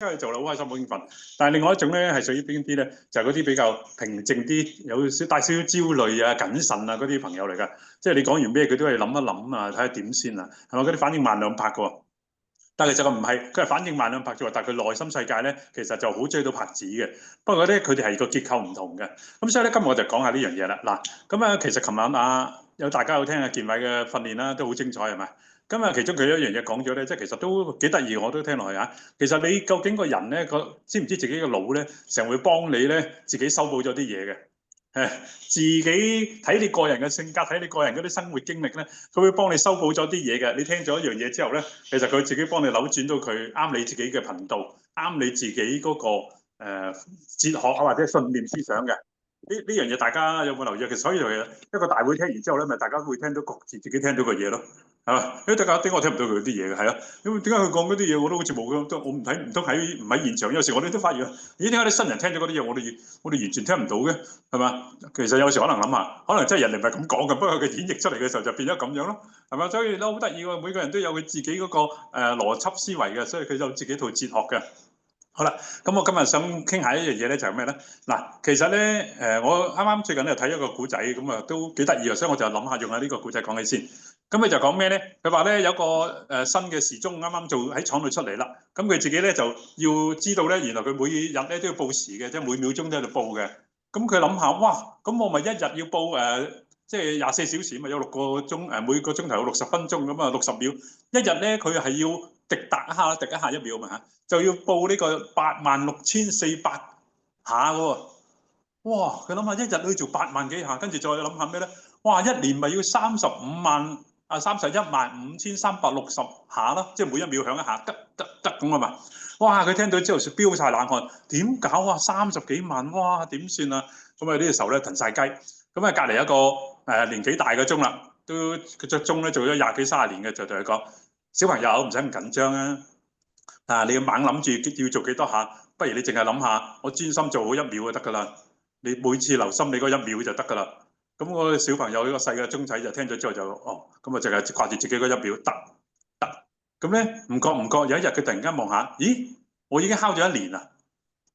因為做啦好開心好興奮。但係另外一種咧係屬於邊啲咧？就係嗰啲比較平靜啲，有帶少少焦慮啊、謹慎啊嗰啲朋友嚟㗎。即係你講完咩，佢都係諗一諗啊，睇下點先啊，係咪？嗰啲反應慢兩拍㗎喎。但係其實佢唔係，佢係反應慢兩拍啫喎。但係佢內心世界咧，其實就好追到拍子嘅。不過咧，佢哋係個結構唔同嘅。咁所以咧，今日我就講下呢樣嘢啦。嗱，咁啊，其實琴晚有大家有聽阿健偉嘅訓練啦，都好精彩係咪？咁啊，其中佢有一樣嘢講咗咧，即係其實都幾得意，我都聽落去嚇。其實你究竟個人咧，知唔知自己個腦咧，成日會幫你咧，自己修補咗啲嘢嘅？自己睇你個人嘅性格，睇你個人嗰啲生活經歷咧，佢會幫你修補咗啲嘢嘅。你聽咗一樣嘢之後咧，其實佢自己幫你扭轉到佢啱你自己嘅頻道，啱你自己嗰個哲學啊或者信念思想嘅。呢樣嘢大家有冇留意？其實所以一個大會聽完之後咧，咪大家會聽到各自己聽到嘅嘢咯，係嘛？因為大家點我聽唔到佢啲嘢嘅，係啊。因為點解佢講嗰啲嘢我都好似冇咁，我唔通喺現場。有時我哋都發現，咦？點解啲新人聽咗嗰啲嘢，我哋完全聽唔到嘅，係嘛？其實有時可能諗下，可能真係人哋唔係咁講嘅，不過佢演繹出嚟嘅時候就變咗咁樣咯，係嘛？所以都好得意喎，每個人都有佢自己嗰個邏輯思維嘅，所以佢有自己套哲學嘅。好啦，咁我今日想傾下一樣嘢咧，就係咩咧？嗱，其實咧，我啱啱最近咧睇一個古仔，咁啊都幾得意啊，所以我就諗下用下呢個古仔講起先。咁佢就講咩咧？佢話咧有個新嘅時鐘啱啱做喺廠度出嚟啦，咁佢自己咧就要知道咧，原來佢每日咧都要報時嘅，即係每秒鐘都喺度報嘅。咁佢諗下，哇！咁我咪一日要報即係24小時，咪有6個鐘，每個鐘頭有60分鐘，咁啊60秒。一日咧佢係要滴答一下，滴一下1秒嘛嚇，就要報呢個86400下喎。哇！佢諗下一日都要做8萬幾下，跟住再諗下咩咧？哇！一年咪要315360下咯，即係每一秒響一下，得咁啊嘛！哇！佢聽到之後飆晒冷汗，點搞啊？30幾萬，哇！點算啊？咁啊呢個時候咧騰晒雞，咁啊隔離一個年紀大嘅鐘啦，都佢隻鐘咧做咗20幾30年嘅，就同佢講：小朋友唔使咁緊張啊！你要猛諗住要做幾多下，不如你淨係諗下，我專心做好1秒就得㗎啦。你每次留心你嗰1秒就得㗎啦。咁個小朋友呢個細嘅鐘仔就聽咗之後就咁啊，淨係掛住自己嗰1秒得。咁咧唔覺有一日佢突然間望下，咦？我已經敲咗1年啦，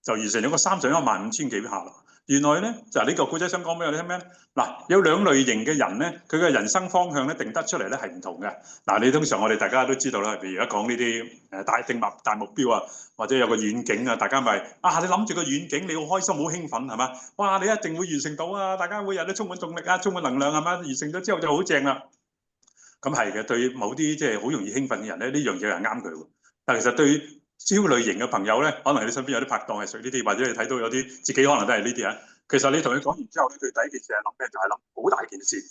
就完成咗個315000幾下啦。原來咧就係呢個古仔想講俾我哋聽咩咧？嗱，有2類型嘅人咧，佢嘅人生方向咧定得出嚟咧係唔同嘅。嗱，你通常我哋大家都知道啦，譬如而家講呢啲定大目標啊，或者有個遠景啊，大家咪你諗住個遠景，你好開心好興奮係嘛？哇！你一定會完成到啊！大家每日都充滿動力啊，充滿能量係嘛？完成咗之後就好正啦。咁係嘅，對某啲即係好容易興奮嘅人咧，呢樣嘢係啱佢喎。但係其實對焦慮型嘅朋友咧，可能你身邊有啲拍檔係屬於呢啲，或者你睇到有啲自己可能都係呢啲啊。其實你同佢講完之後咧，佢第一件事係諗咩？就係諗好大件事。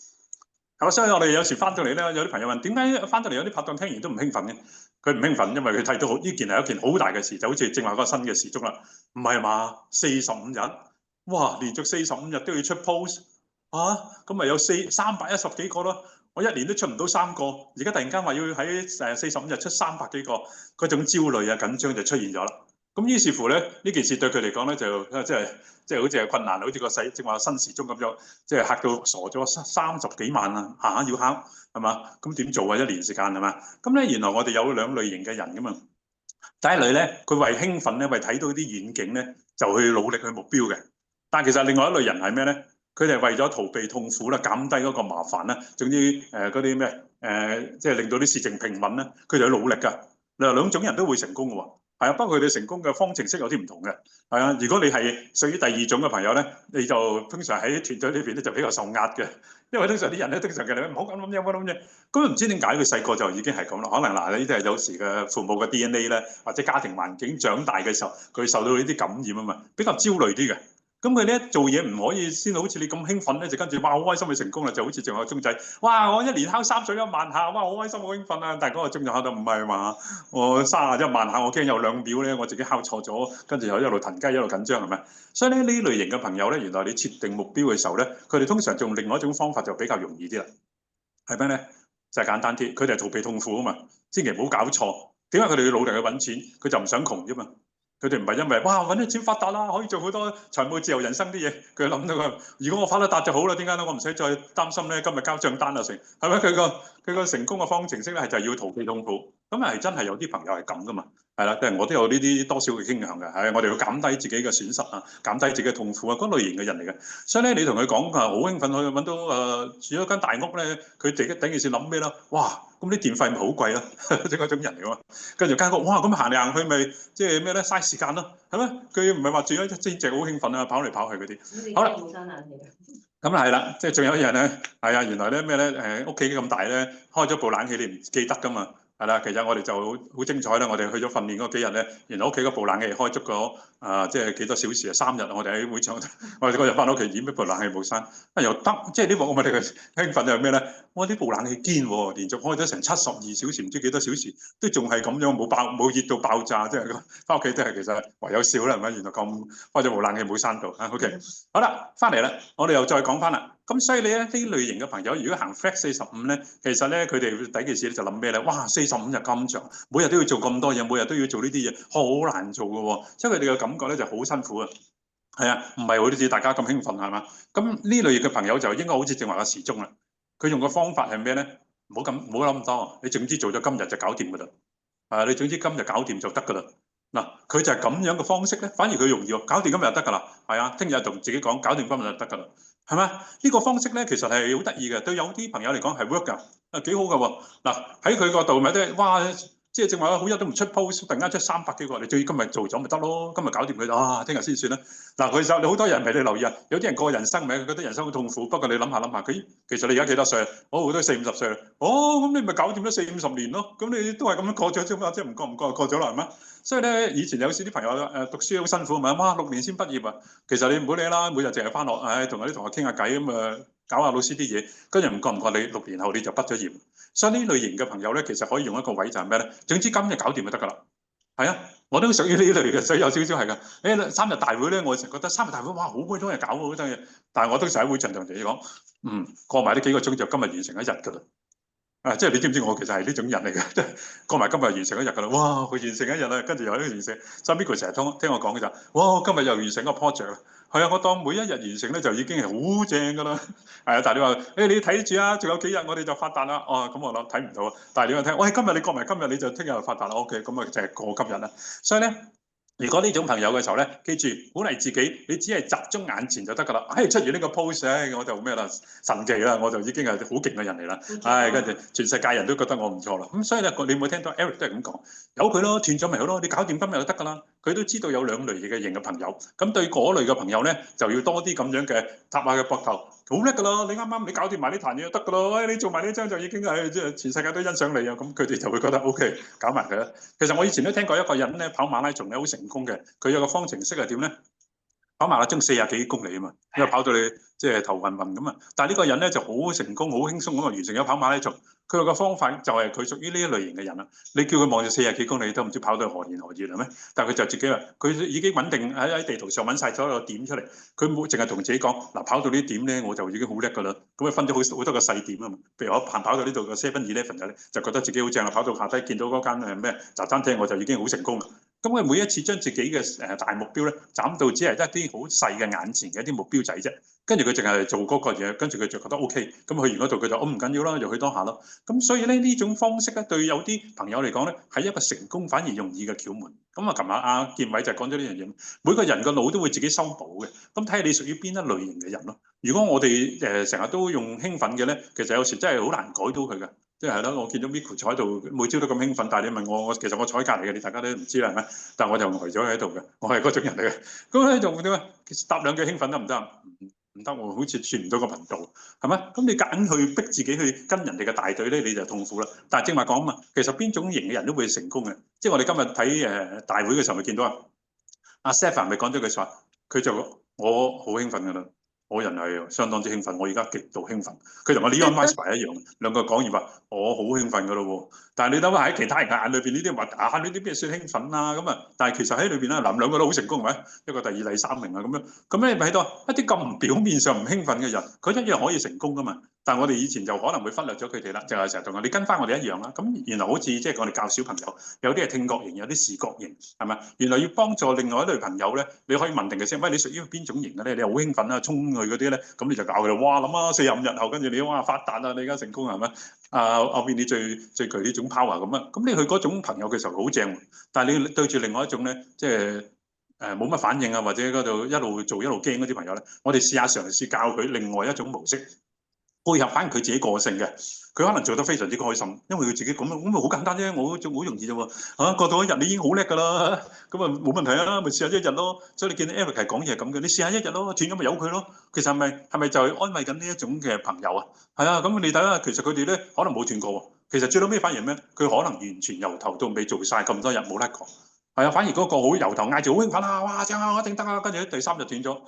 係嘛？所以我哋有時翻到嚟咧，有啲朋友問：點解翻到嚟有啲拍檔聽完都唔興奮嘅？佢唔興奮，因為佢睇到呢件係一件好大嘅事，就好似正話嗰個新嘅時鐘啦。唔係嘛？45日，哇！連續45日都要出 post 咁咪有310幾個咯。我1年都出唔到3個，而家突然間話要喺45日出300幾個，嗰種焦慮啊緊張就出現咗啦。咁於是乎咧，呢件事對佢嚟講咧就即係好似係困難，好似個正話新時鐘咁樣，即係嚇到傻咗30幾萬啊要考係嘛？咁點做啊？1年時間係嘛？咁咧原來我哋有2類型嘅人噶嘛。第一類咧，佢為興奮咧，為睇到啲遠景咧，就去努力去目標嘅。但係其實另外一類人係咩咧？佢哋為咗逃避痛苦啦，減低嗰個麻煩啦，總之嗰啲咩即係令到啲事情平穩咧，佢哋去努力㗎。兩種人都會成功嘅喎，係啊。不過佢哋成功嘅方程式有啲唔同嘅，係啊。如果你係屬於第2種嘅朋友咧，你就通常喺團隊裏邊咧就比較受壓嘅，因為通常啲人咧通常嘅你唔好咁諗嘢，唔好諗嘢。咁唔知點解佢細個就已經係咁啦？可能呢啲係有時嘅父母嘅 DNA 咧，或者家庭環境長大嘅時候，佢受到呢啲感染啊嘛，比較焦慮啲嘅。咁佢咧做嘢唔可以先好似你咁興奮咧，就跟住哇好開心去成功啦，就好似仲有個鐘仔，哇我1年敲31萬下，哇好開心好興奮啊！但係嗰個鐘就敲到唔係嘛，我31萬下，我驚有2秒咧我自己敲錯咗，跟住又一路騰雞一路緊張係咪？所以咧呢類型嘅朋友咧，原來你設定目標嘅時候咧，佢哋通常用另外一種方法就比較容易啲啦。係咩咧？就係簡單啲，佢哋係逃避痛苦啊嘛，千祈唔好搞錯。點解佢哋要努力去揾錢？佢就唔想窮啫嘛。佢哋唔係因為哇揾到錢發達啦，可以做好多財務自由人生啲嘢。佢諗到佢，如果我發得達就好啦。點解咧？我唔使再擔心咧，今日交帳單啊成，係咪？佢個成功嘅方程式咧係就係要逃避痛苦。咁係真係有啲朋友係咁噶嘛。係啦，即係我都有呢啲多少嘅傾向嘅，係我哋要減低自己嘅損失啊，減低自己嘅痛苦啊，嗰類型嘅人嚟嘅。所以咧，你同佢講好興奮去揾到住咗間大屋咧，佢第一件事諗咩啦？哇！咁啲電費咪好貴咯，即係嗰種人嚟㗎嘛。跟住間屋，哇！咁行嚟行去咪即係咩咧？嘥時間咯，係咪？佢唔係話住咗一隻好興奮啊，跑嚟跑去嗰啲。好啦，冇生冷氣嘅。咁係啦，即係仲有一樣咧，係啊，原來咧咩咧？屋企咁大咧，開咗部冷氣你唔記得㗎嘛。係啦，其實我哋就好精彩啦！我哋去咗訓練嗰幾日咧，原來屋企嗰部冷氣開足咗即係幾多小時啊？3日我哋喺會場，我哋嗰日翻到屋企，咦？部冷氣冇閂，又得，即係呢個我哋嘅興奮就係咩咧？我呢部冷氣堅喎，連續開咗成72小時，唔知幾多小時，都仲係咁樣冇熱到爆炸，即係翻屋企都係其實唯有笑啦，係咪？原來咁開咗部冷氣冇閂到啊！OK，好啦，翻嚟啦，我哋又再講翻啦。咁所以你咧呢類型嘅朋友，如果行 flex 45咧，其實咧佢哋第一件事咧就諗咩咧？哇！45日咁長，每日都要做咁多嘢，每日都要做呢啲嘢，好難做嘅喎。所以佢哋嘅感覺咧就好辛苦啊。係啊，唔係好似大家咁興奮係嘛？咁呢類型嘅朋友就應該好似正話嘅時鐘啦。佢用嘅方法係咩咧？唔好諗咁多，你總之做咗今日就搞掂㗎啦。你總之今日搞掂就得㗎啦。嗱，佢就係咁樣嘅方式咧，反而佢容易喎，搞掂今日就得㗎啦。係啊，聽日同自己講，搞掂今日就得㗎啦。係咪？呢個方式咧，其實係好得意嘅，對有啲朋友嚟講係 work 㗎，幾好㗎喎。嗱，喺佢個度咪都係，哇！即係正話好日都唔出 post，突然間出300幾個，你最今日做咗咪得咯？今日搞掂佢啊，聽日先算啦。嗱，其實你好多人唔係你留意啊，有啲人過人生咪覺得人生好痛苦。不過你諗下，佢其實你而家幾多歲啊？我都40、50歲啦。哦，咁你咪搞掂咗40、50年咯。咁你都係咁樣過咗啫嘛，即係唔覺唔覺過咗啦，係咪？所以咧，以前有時啲朋友讀書好辛苦，咪哇6年先畢業啊。其實你唔好理啦，每日淨係翻學，同啲同學傾下偈咁啊，搞下老師啲嘢，跟住唔覺唔覺你6年後你就畢咗業。所以呢類型嘅朋友咧，其實可以用一個位就係咩咧？總之今日搞掂就得㗎啦。係啊，我都屬於呢類嘅，所以有少少係㗎。3日大會咧，我成日覺得3日大會哇，好鬼多嘢搞喎，好多嘢。但係我都成日喺會場同自己講，過埋呢幾個鐘就今日完成一日㗎啦。即係你知唔知我其實係呢種人嚟嘅，即係過埋今日完成一日㗎啦。哇，佢完成一日啦，跟住又呢個完成。身邊佢成日聽我講嘅就，哇，今日又完成個 project 啦。係啊，我當每一日完成咧就已經係好正㗎啦。係啊，但係你話，你睇住啊，仲有幾日我哋就發達啦。哦，咁我諗睇唔到啊。但係你話聽，喂，今日你過埋今日你就聽日就發達啦。OK，咁啊就係過今日啦。所以咧。如果呢種朋友嘅時候咧，記住鼓勵自己，你只係集中眼前就得㗎啦。出現呢個 pose，我就咩啦，神奇啦，我就已經係好勁嘅人嚟啦。跟住全世界人都覺得我唔錯啦。咁所以咧，你有冇聽到 Eric 都係咁講？由佢咯，斷咗咪好咯，你搞掂今日就得㗎啦。佢都知道有兩類型嘅朋友，咁對嗰類嘅朋友咧，就要多啲咁樣嘅搭下嘅膊頭，好叻㗎啦！你啱啱你搞掂埋呢壇嘢就得㗎啦，你做埋呢張就已經係即係全世界都欣賞你啊！咁佢哋就會覺得 OK，搞埋佢啦。其實我以前都聽過一個人咧，跑馬拉松咧好成功嘅，佢有個方程式係點咧？跑馬拉松40幾公里啊嘛，因為跑到你即係頭暈暈咁啊。但係呢個人咧就好成功、好輕鬆咁啊完成咗跑馬拉松。佢有個方法就係佢屬於呢一類型嘅人啦。你叫佢望住40幾公里都唔知跑到何年何月係咩？但係佢就自己話，佢已經穩定喺地圖上揾晒所有點出嚟。佢冇淨係同自己講嗱，跑到呢點咧我就已經好叻㗎啦。咁啊分咗好多個細點啊嘛。譬如我跑到呢度個 7-Eleven 就覺得自己好正啦。跑到下低見到嗰間咩茶餐廳我就已經好成功啦。咁佢每一次將自己嘅大目標咧斬到只係得一啲好細嘅眼前嘅一啲目標仔啫，跟住佢淨係做嗰個嘢，跟住佢就覺得 OK，咁去完嗰度佢就唔緊要啦，就去當下咯。咁所以咧呢種方式咧對有啲朋友嚟講咧係一個成功反而容易嘅竅門。咁啊，琴日阿建偉就講咗呢樣嘢，每個人個腦都會自己修補嘅，咁睇下你屬於邊一類型嘅人咯。如果我哋成日都用興奮嘅咧，其實有時真係好難改到佢嘅。即係咯，我見到 Miko 坐喺度，每朝都咁興奮。但係你問我，其實我坐喺隔離嘅，你大家都唔知啦，係咪？但係我就呆咗喺度嘅，我係嗰種人嚟嘅。咁咧就點啊？搭兩句興奮得唔得？唔得喎，好似轉唔到個頻道，係咪？咁你夾硬去逼自己去跟人哋嘅大隊咧，你就痛苦啦。但係正話講啊嘛，其實邊種型嘅人都會成功嘅。即係我哋今日睇大會嘅時候，咪見到啊，阿 Stephen 咪講咗句話，佢就我好興奮㗎啦。我人係相當之興奮，我而家極度興奮。佢同我 Leon Masper 一樣，兩個講完話，我好興奮㗎咯喎。但係你諗下喺其他人嘅眼裏邊，呢啲話呢啲邊算興奮啊？咁啊，但係其實喺裏邊咧，兩個都好成功，係咪？一個第二、第三名啊咁樣。咁咧咪喺度一啲咁表面上唔興奮嘅人，佢一樣可以成功㗎嘛。但係我哋以前就可能會忽略咗佢哋啦，就係成日同我哋跟翻我哋一樣啦。咁原來好似即係我哋教小朋友，有啲係聽覺型，有啲視覺型，係咪？原來要幫助另外一類朋友咧，你可以問定佢先，喂，你屬於邊種型嘅咧？你好興奮啊，衝去嗰啲咧，咁你就教佢哋，哇諗啊45日後，跟住你哇發達啊，你而家成功係咪？我變你最具呢種 power 咁啊！咁你去嗰種朋友嘅時候好正，但係你對住另外一種咧，即係冇乜反應啊，或者嗰度一路做一路驚嗰啲朋友咧，我哋試下嘗試教佢另外一種模式，配合翻佢自己個性嘅，佢可能做得非常之開心，因為佢自己咁咪好簡單啫，我做好容易啫喎，過到一日你已經好叻㗎啦，咁啊冇問題啊，咪試下一日咯。所以你見到 Eric 係講嘢咁嘅，你試下一日咯，斷咗咪由佢咯。其實係咪就係安慰緊呢一種嘅朋友啊？係啊，咁你睇下，其實佢哋咧可能冇斷過喎，其實最後尾反而咩？佢可能完全由頭到尾做晒咁多日冇甩過。係啊，反而嗰個好由頭嗌住好興奮啊！哇，正啊，我一定得啊！跟住第3日斷咗，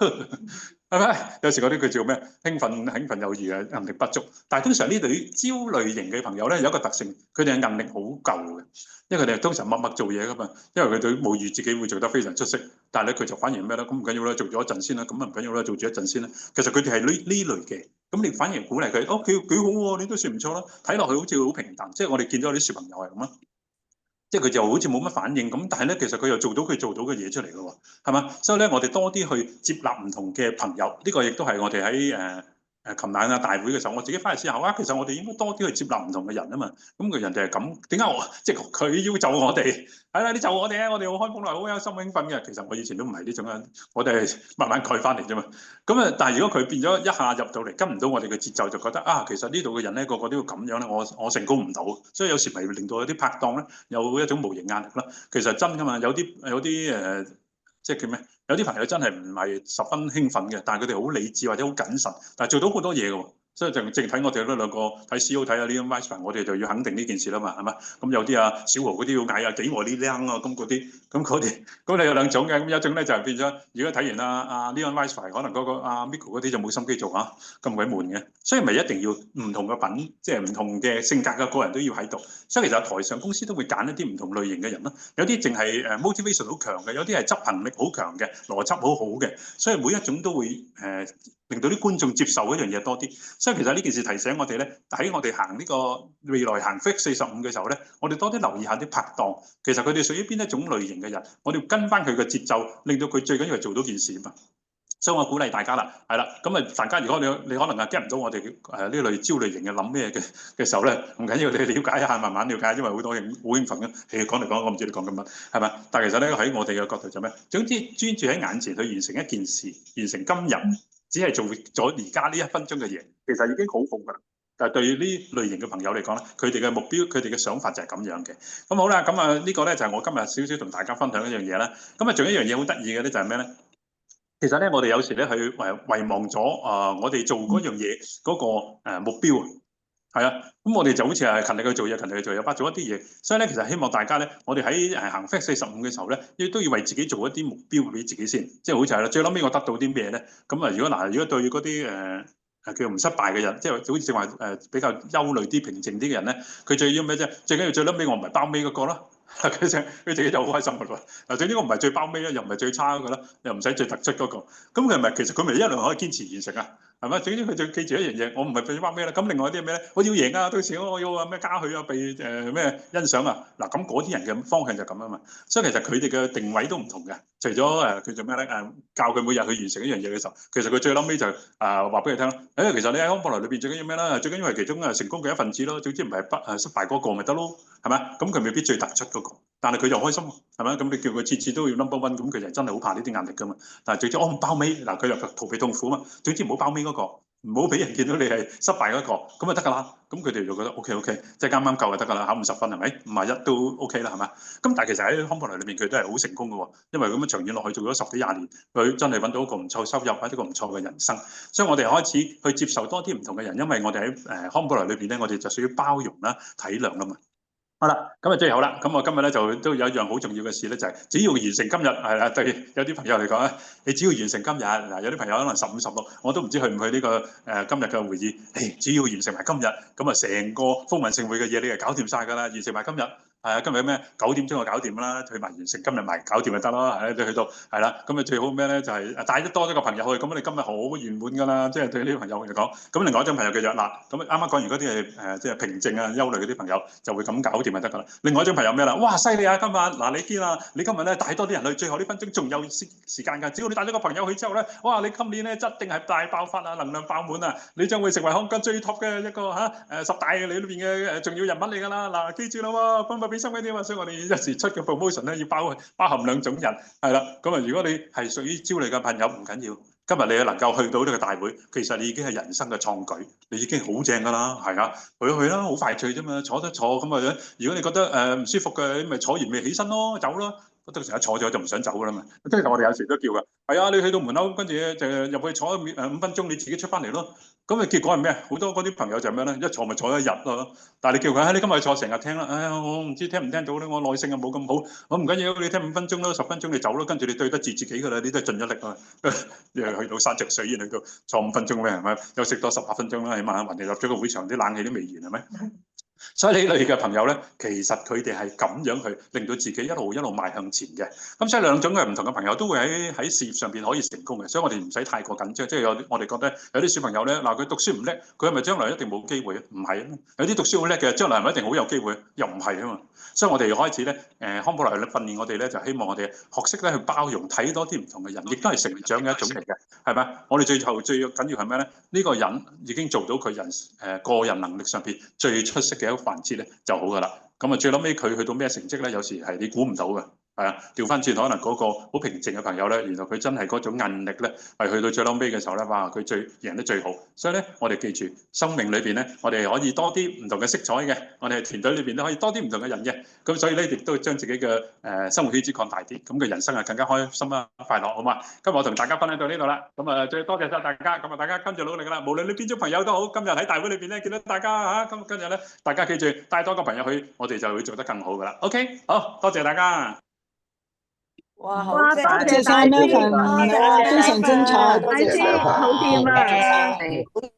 係咪？有時嗰啲佢叫咩？興奮有餘啊，能力不足。但係通常呢類焦慮型嘅朋友咧，有一個特性，佢哋嘅韌力好夠嘅，因為佢哋通常默默做嘢噶嘛。因為佢哋冇預自己會做得非常出色，但係咧佢就反而咩咧？咁唔緊要啦，做咗一陣先啦，咁唔緊要啦，做住一陣先啦。其實佢哋係呢類嘅，咁你反而鼓勵佢，哦，佢幾好喎，你都算唔錯啦。睇落去好似好平淡，即係我哋見到啲小朋友係咁啊。即係佢就好似冇乜反應咁，但係咧其實佢又做到佢做到嘅嘢出嚟咯喎，係嘛？所以咧我哋多啲去接納唔同嘅朋友，呢個亦都係我哋喺琴晚大會嘅時候，我自己翻嚟思考啊，其實我哋應該多啲去接納唔同嘅人啊嘛。咁佢人哋係咁，點解我即係佢要就我哋？係啦，你就我哋啊，我哋好開風來，好有心興奮嘅。其實我以前都唔係呢種啊，我哋係慢慢改翻嚟啫嘛。咁啊，但係如果佢變咗一下入到嚟，跟唔到我哋嘅節奏，就覺得啊，其實呢度嘅人咧個個都要咁樣咧，我成功唔到，所以有時咪令到有啲拍檔咧有一種無形壓力啦。其實真噶嘛，有啲即係叫咩？有啲朋友真係唔係十分興奮嘅，但係佢哋好理智或者好謹慎，但係做到好多嘢嘅喎。所以淨睇我哋嗰兩個睇 CEO 睇下呢啲 Vice， 我哋就要肯定呢件事啦嘛，係嘛？咁有啲小豪嗰啲要嗌啊幾和呢靚啊，咁嗰啲，咁你有兩種嘅，咁有一種咧就係變咗，如果睇完呢個 Vice， 可能嗰個Miko 嗰啲就冇心機做啊，咁鬼悶嘅。所以咪一定要唔同嘅品，即係唔同嘅性格嘅個人都要喺度。所以其實台上公司都會揀一啲唔同類型嘅人啦，有啲淨係motivation 好強嘅，有啲係執行力好強嘅，邏輯好好嘅，所以每一種都會令到啲觀眾接受一樣嘢多啲。所以其實呢件事提醒我哋咧，喺我哋行呢個未來行 Fix 45嘅時候咧，我哋多啲留意下啲拍檔，其實佢哋屬於邊一種類型嘅人，我哋跟翻佢嘅節奏，令到佢最緊要係做到件事嘛。所以我鼓勵大家啦，係啦，咁啊大家如果你可能get唔到我哋呢類焦慮型嘅諗咩嘅時候咧，唔緊要，你了解一下，慢慢了解，因為好多好興奮嘅，講嚟講我唔知你講緊乜，係咪？但係其實咧喺我哋嘅角度就咩？總之專注喺眼前去完成一件事，完成今日，只係做咗而家呢1分鐘嘅嘢，其實已經好好㗎啦。但係對於呢類型嘅朋友嚟講咧，佢哋嘅目標、佢哋嘅想法就係咁樣嘅。咁好啦，咁呢個咧就係我今日少少同大家分享一樣嘢啦。咁仲有一樣嘢好得意嘅咧，就係咩咧？其實咧，我哋有時咧去遺忘咗我哋做嗰樣嘢嗰個目標啊，係啊，咁我哋就好似係勤力去做嘢，勤力去做嘢，做一啲嘢。所以咧，其實希望大家咧，我哋喺行 Fix 45嘅時候咧，亦都要為自己做一啲目標俾自己先，即係好似係啦。最撚尾我得到啲咩咧？咁啊，如果對嗰啲叫唔失敗嘅人，即係好似話比較憂慮啲、平靜啲嘅人咧，佢最要咩啫？最緊要最撚尾我唔係包尾嗰個咯。佢自己就好開心㗎喎。嗱，總之我唔係最包尾啦，又唔係最差嗰個啦，又唔使最突出嗰個。咁其實佢咪一樣可以堅持完成啊？係咪？總之佢就記住一樣嘢，我唔係最包尾啦。咁另外啲咩咧？我要贏啊！到時我要咩嘉許啊，被咩欣賞啊？嗱，咁嗰啲人嘅方向就咁啊嘛。所以其實佢哋嘅定位都唔同嘅。除咗叫做咩咧？教佢每日去完成一樣嘢嘅時候，其實佢最撚尾就話俾佢聽咯。其實你喺康博萊裏邊最緊要咩啦？最緊要係其中成功嘅一份子咯。總之唔係失敗嗰個咪得咯，係咪？咁佢未必最突出嗰個，但係佢就開心，係咪？咁你叫佢次次都要 number one，咁佢就真係好怕呢啲壓力噶嘛。但係最終唔包尾，嗱佢又逃避痛苦啊嘛。總之唔好包尾嗰個，唔好俾人見到你係失敗嗰個，咁就得㗎啦。咁佢哋就覺得 OK， 即係啱啱夠就得㗎啦，考50分係咪？51都 OK 啦，係嘛？咁但係其實喺康博萊裏面佢都係好成功嘅喎，因為咁樣長遠落去做咗10幾20年，佢真係揾到一個唔錯收入或者一個唔錯嘅人生。所以我哋開始去接受多啲唔同嘅人，因為我哋喺康博萊裏邊咧，我哋就需要包容啦、體諒啦嘛。好啦，咁啊最後啦，咁我今日咧就都有一樣好重要嘅事咧，就係只要完成今日係啦。對有啲朋友嚟講咧，你只要完成今日嗱，有啲朋友可能15、16，我都唔知去唔去呢個今日嘅會議。只要完成埋今日，咁啊成個風雲盛會嘅嘢你係搞掂晒㗎啦，完成埋今日。係啊，今日咩9點鐘就搞掂啦，去埋完成今日埋搞掂就得咯，係你去到係啦，咁啊最好咩咧就係帶得多咗個朋友去，咁你今日好圓滿㗎啦，即係對呢啲朋友嚟講。咁另外一種朋友嘅就嗱，咁啱啱講完嗰啲係即係平靜啊、憂慮嗰啲朋友就會咁搞掂就得㗎啦。另外一種朋友咩啦？哇，犀利啊！今日嗱你見啊，你今日咧帶多啲人去，最後呢分鐘仲有時間㗎。只要你帶咗個朋友去之後咧，哇！你今年咧一定係大爆發啊，能量爆滿啊！你將會成為香港最 top 嘅一個10大你裏邊嘅重要人物嚟㗎啦。嗱，記住啦喎，分別俾心機啲啊！所以我哋一時出嘅 promotion 咧要包含兩種人，係啦。咁啊，如果你係屬於焦慮嘅朋友，唔緊要。今日你能夠去到呢個大會，其實你已經係人生嘅創舉，你已經好正㗎啦，係啊，去啦，好快脆啫嘛，坐得坐咁啊。如果你覺得唔舒服嘅，你咪坐完咪起身咯，走咯。都成日坐咗就唔想走㗎啦嘛。即係我哋有時都叫㗎，係啊，你去到門口跟住就入去坐5分鐘，你自己出翻嚟咯。咁啊結果係咩？好多嗰啲朋友就係咩咧？一坐咪坐一日咯。但係你叫佢，你今日坐成日聽啦。哎呀，我唔知聽唔聽到咧，我耐性又冇咁好。我唔緊要，你聽5分鐘咯，10分鐘你走咯，跟住你對得住自己㗎啦，你都係盡咗力啊。去到山長水遠去到坐5分鐘咩係咪？休息多18分鐘啦，起碼人哋入咗個會場，啲冷氣都未完係咪？所以呢類嘅朋友咧，其實佢哋係咁樣去令到自己一路邁向前嘅。咁所以兩種嘅唔同嘅朋友都會喺事業上邊可以成功嘅。所以我哋唔使太過緊張。即係我哋覺得有啲小朋友咧，嗱佢讀書唔叻，佢係咪將來一定冇機會啊？唔係啊。有啲讀書好叻嘅，將來係咪一定好有機會？又唔係啊嘛。所以我哋開始咧，康普萊去訓練我哋咧，就希望我哋學識咧去包容，睇多啲唔同嘅人，亦都係成長嘅一種嚟嘅，係咪？我哋最後最緊要係咩咧？呢個人已經做到佢個人能力上邊最出色嘅一個環節咧就好㗎啦。咁啊最撚尾佢去到咩成績咧？有時係你估唔到嘅。係啊，調翻轉可能嗰個好平靜嘅朋友咧，原來佢真係嗰種韌力咧，係去到最撚尾嘅時候咧，哇！佢贏得最好。所以咧，我哋記住生命裏邊咧，我哋可以多啲唔同嘅色彩嘅，我哋團隊裏邊都可以多啲唔同嘅人嘅。咁所以咧，亦都將自己嘅生活圈子擴大啲，咁嘅人生係更加開心啦、快樂，好嘛？今日我同大家分享到呢度啦。咁啊，最多謝晒大家。咁啊，大家跟住努力㗎啦。無論你邊種朋友都好，今日喺大會裏邊咧，見到大家嚇，咁今日咧，大家記住帶多個朋友去，我哋就會做得更好㗎啦。OK，好多謝大家。哇，好多謝晒 Melvin，非常精彩，多謝晒，好掂啊！